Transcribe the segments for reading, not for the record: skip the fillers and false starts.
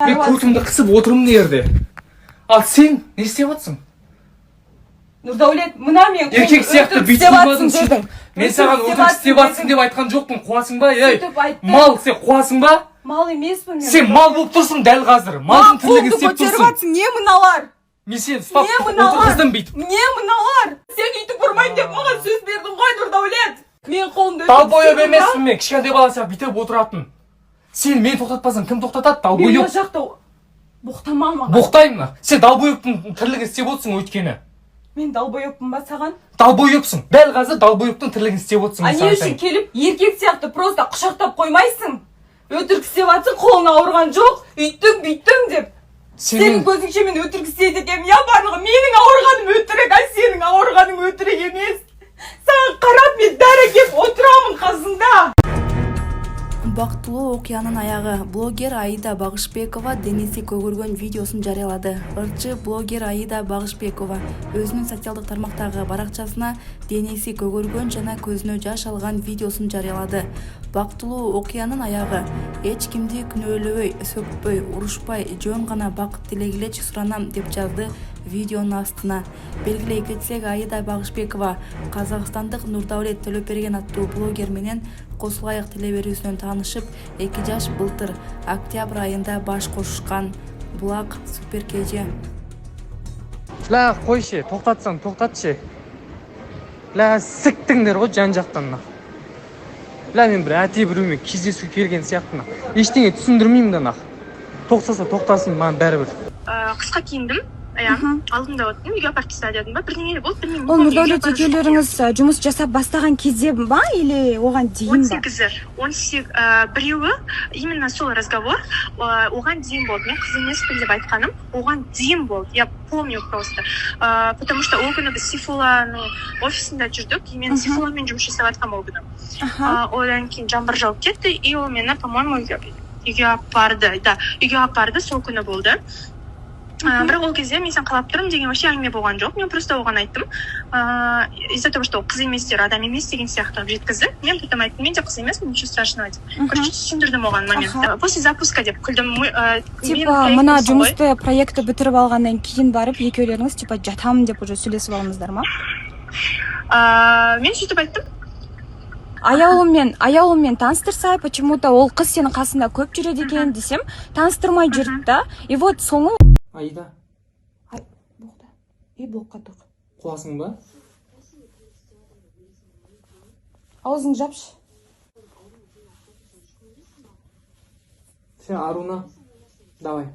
Мен көтімді қысып отырмын жерде. Ал сен не істеп жатсың? Нұрдәулет, мына мен еркек сияқты бүйтіп қоймадың сөйтіп. Мен саған өтірік істеп жатсың деп айтқан жоқпын. Қуасың ба? Ей, мал, сен қуасың ба? Мал емеспін мен. Сен мал болып тұрсың дәл қазір. Малдың тірлігін істеп тұрсың. Не мыналар? Мен сен ұстап отырғыздым бүйтіп. Не мыналар? Сен үйтіп ұрмайын деп маған сөз бердің ғой, Нұрдәулет. Мен қолымды Далбойып емеспін мен, кішкентай бала сияқты бүйтіп отыратын. Сен мені тоқтатпасаң, кім тоқтатады? Далбойып. Мен жақта боқтама маған. Боқтаймын. Сен далбойыптың тірлігін істеп отырсың өйткені. Мен далбойыппын ба саған? Далбойыпсың. Дәл қазір далбойыптың тірлігін істеп отырсың. А не үшін келіп еркек сияқты просто құшақтап қоймайсың? Өтірік істеп жатсың, қолың ауырған жоқ, үйттің бүйттің деп. Сенің көзіңше мен өтірік істейді екенмін. Я барлығы менің ауырғаным өтірік, а сенің ауырғаның өтірік емес. Саған қарап мен дәрі кеп отырамын қасында. Бактылуу окуянын аягы. Блогер Аида Багышбекова денеси көгөргөн видеосун жарыялады. Ырчы блогер Аида Багышбекова өзүнүн социалдык тармактагы баракчасына денеси көгөргөн жана көзүнө жаш алган видеосун жарыялады. Бактылуу окуянын аягы. Эч кимди күнөөлөбөй, сөкпөй, урушпай, жөн гана бакыт тилегилечи суранам деп жазды видеонун астына. Белгилей кетсек, Аида Багышбекова казакстандык Нурдаулет Төлөперген аттуу блогер менен косул аяк телеберүүсүнөн таанышып, 2 жаш былтыр октябрь айында баш кошушкан. Булак супер кеже. Ла койшы, токтатсаң, токтатчы. Ла сиктиңдер го жан жактан. Ла мен бир ати бирөөмө кездесүү келген сыяктын. Эчтеңе түшүндүрмөйм да. Токтаса токтасын, мага баары бир. Кыска кийиндим. Алдымда отдым, үйгө апарып таста дедим ба, бирдеңе болуп, билмейм. Ол Нурдаулет экөөлөрүңүз жумуш жасап баштаган кезде ба или оган дейин ба? 18 бирөөү именно сол разговор оган дейин болду. Мен кыз эмеспин деп айтканым, оган дейин болду. Я помню просто. Потому что ол күнү биз Сифуланын офисинде жүрдүк, и мен Сифула менен жумуш жасап аткам ол күнү. Одан кийин жамбыр жауып кетти, и ол мени, по-моему, үйгө апарды. Да, үйгө апарды, сол күнү болду. Бирок ол кезде мен сен калап турам деген вообще аңме болгон жок. Мен просто оган айттым. Из-за того, что кыз эместер, адам эмес деген сыяктуу жеткизди. Мен потом айттым, мен де кыз эмесмин, ничего страшного деп. Короче, түшүндүрдүм оган моментте. После запуска деп күлдүм. Типа, мына жумушты, проектти бүтүрүп алгандан кийин барып, экөөлөрүңүз типа жатам деп уже сүйлөшүп алдыңыздар ма? Мен сөйтүп айттым. Аялыммен таныстырсай, почему-то ол кыз сенин касында көп жүрөт экен десем, таныстырмай жүрүп да. И вот соңу Аида. Бокта. И блокка ток. Куасың ба? Аузыңды жапшы. Сен Аруна. Давай.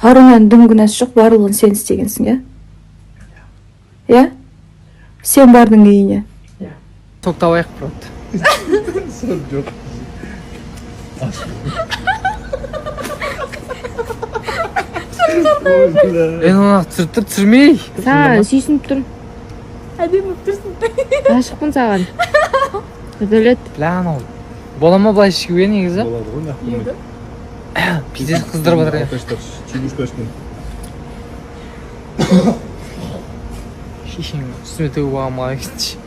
Арунан дым күнәсі жоқ, барлығын сен істегенсің, е? Е? Сен бардың үйіне. Тоқтабайық просто. Жоқ. Мен оны түсірмей. Саған сүйсініп тұрмын. Әдемі тұрсың. Ғашықпын саған. Нұрдаулет. Бля, анау. Бола ма былай ішкіге негізі? Болады ғой, нахуй. Пиздец қыздырып жатыр. Чебушкашкин. Шешең үстіме төгіп алғанға кетші.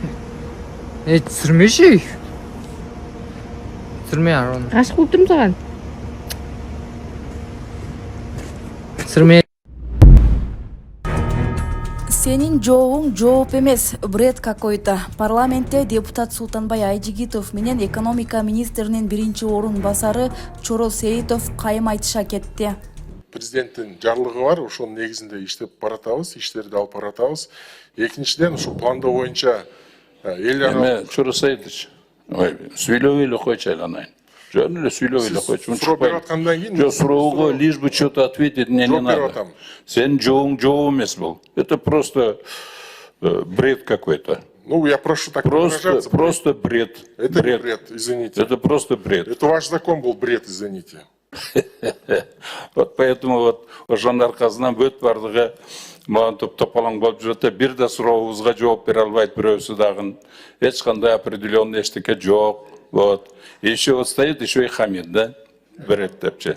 Түсірмеші. Түсірме, Арон. Ғашық болып тұрмын саған. Түсірме. Сенин жообуң жооп эмес, бред какой-то. Парламентте депутат Султанбай Айжигитов менен экономика министринин биринчи орун басары Чоро Сейитов кайым айтыша кетти. Президенттин жарлыгы бар, ошонун негизинде иштеп баратабыз, иштерди алып баратабыз. Экинчиден, ушу пландоо боюнча эл аралык Чоро Сейитович, сүйлөбөй эле койчу айланайын. Жөн эле сүйлөбөй эле койчу. суроо берип аткандан кийин Жок, суроого лишь бы что-то ответить мне не надо. Сен жообуң жооп эмес бул. Это просто бред какой-то. Ну, я прошу так выражаться. Просто бред. Это не бред, извините. Это просто бред. Это ваш закон был бред, извините. Вот поэтому вот ошонун аркасынан бүт бардыгы маған топ-топалаң болуп жүрөт да, бир да сурообузга жооп бере албайт бирөөсү дагы. Эч кандай определенный эчтеке жок. Вот. Еще вот стоит, еще и хамит, да? Бред депчи.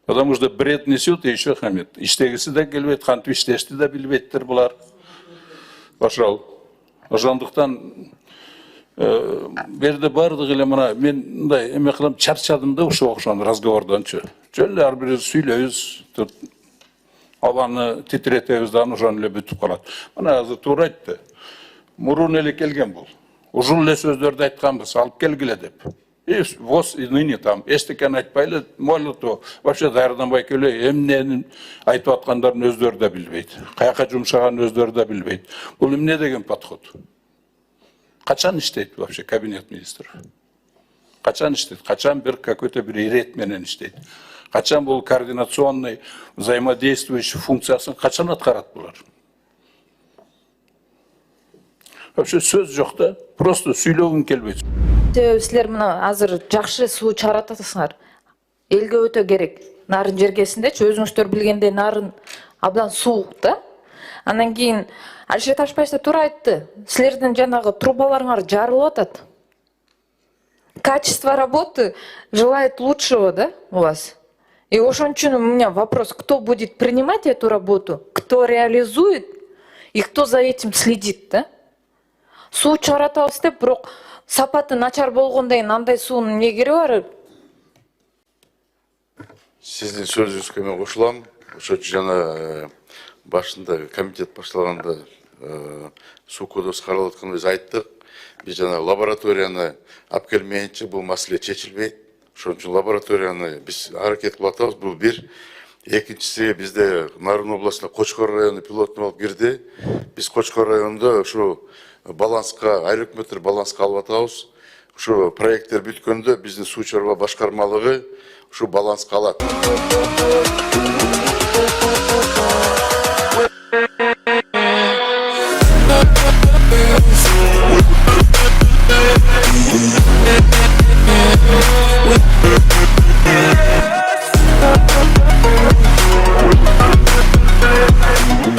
Потому что бред несет и еще хамит. Иштегиси да келбейт, кантип иштешти да билбейттер булар. ошол. Ошондуктан берде бардык эле мына мен мындай эме кылам, чарчадым да ошо окшон разговордончу. Жөн эле ар бирибиз сүйлөйбүз, абаны титиретебиз да ошон эле бүтүп калат. Мына азыр туура айтты. Мурун эле келген бул. Ушул эле сөздөрдү айтканбыз, алып келгиле деп. И ВОЗ и ныне там эчтекени айтпайлы, молоту вообще даярданбай келе, эмнени айтып аткандарын өздөрү да билбейт. Каяка жумшаганын өздөрү да билбейт. Бул эмне деген подход? Качан иштейт вообще кабинет министров? Качан иштейт? Качан бир какой-то бир ирет менен иштейт? Качан бул координационный, взаимодействующий функциясын качан аткарат булар? Вообще сөз жок да, просто сүйлөгүм келбейт. Силер мына азыр жакшы суу чыгаратасыңар. Элге өтө керек. Нарын жергесиндечи өзүңүздөр билгендей нарын абдан суук да. Андан кийин Алишер Ташбаев да туура айтты. Силердин жанагы трубаларыңар жарылып атат. Качество работы желает лучшего, да, у вас? И ошон үчүн у меня вопрос, кто будет принимать эту работу, кто реализует и кто за этим следит, да? Суу чыгаратабыз деп, бирок сапаты начар болгондон кийин андай суунун эмне кереги бар? Сиздин сөзүңүзгө мен кошулам. Ошо жана башында комитет башталганда суу кодекси каралып атканда биз айттык. Биз жана лабораторияны алып келмейинче бул маселе чечилбейт. Ошон үчүн лабораторияны биз аракет кылып атабыз. Бул бир. Экинчиси бизде Нарын областында Кочкор району пилоттун алып кирди. Биз Кочкор районунда ушу баланска, айрым метр баланска алып атабыз. Ушу проекттер бүткөндө биздин суу чарба башкармалыгы ушу баланска алат.